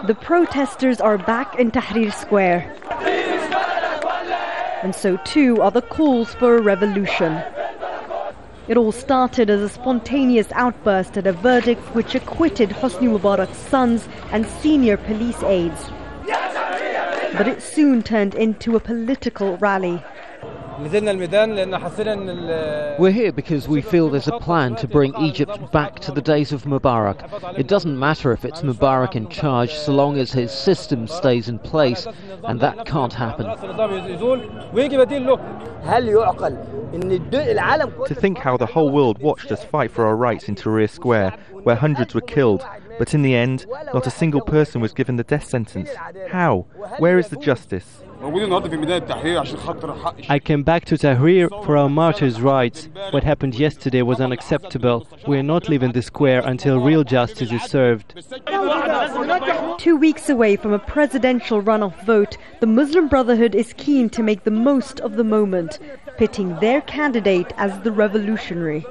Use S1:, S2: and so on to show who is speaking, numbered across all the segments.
S1: The protesters are back in Tahrir Square. And so too are the calls for a revolution. It all started as a spontaneous outburst at a verdict which acquitted Hosni Mubarak's sons and senior police aides. But it soon turned into a political rally.
S2: We're here because we feel there's a plan to bring Egypt back to the days of Mubarak. It doesn't matter if it's Mubarak in charge so long as his system stays in place, and that can't happen.
S3: To think how the whole world watched us fight for our rights in Tahrir Square, where hundreds were killed, but in the end, not a single person was given the death sentence. How? Where is the justice?
S4: I came back to Tahrir for our martyrs' rights. What happened yesterday was unacceptable. We are not leaving the square until real justice is served.
S1: 2 weeks away from a presidential runoff vote, the Muslim Brotherhood is keen to make the most of the moment, pitting their candidate as the revolutionary.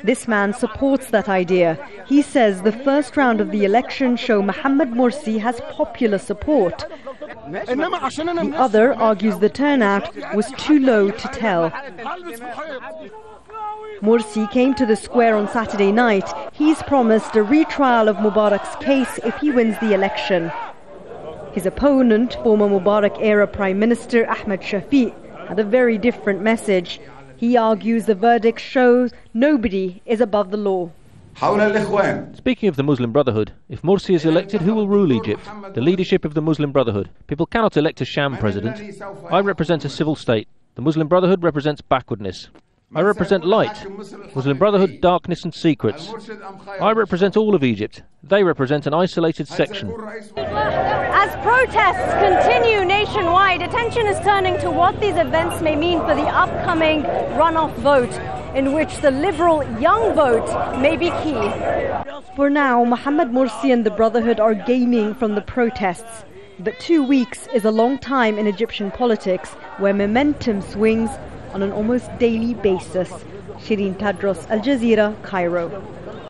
S1: This man supports that idea. He says the first round of the election show Mohammed Morsi has popular support. The other argues the turnout was too low to tell. Morsi came to the square on Saturday night. He's promised a retrial of Mubarak's case if he wins the election. His opponent, former Mubarak-era Prime Minister Ahmed Shafiq, had a very different message. He argues the verdict shows nobody is above the law.
S2: Speaking of the Muslim Brotherhood, if Morsi is elected, who will rule Egypt? The leadership of the Muslim Brotherhood. People cannot elect a sham president. I represent a civil state. The Muslim Brotherhood represents backwardness. I represent light. Muslim Brotherhood, darkness and secrets. I represent all of Egypt. They represent an isolated section.
S5: As protests continue nationwide, attention is turning to what these events may mean for the upcoming runoff vote, in which the liberal young vote may be key.
S1: For now, Mohammed Morsi and the Brotherhood are gaining from the protests. But 2 weeks is a long time in Egyptian politics, where momentum swings on an almost daily basis. Sherine, Tadros, Al Jazeera, Cairo.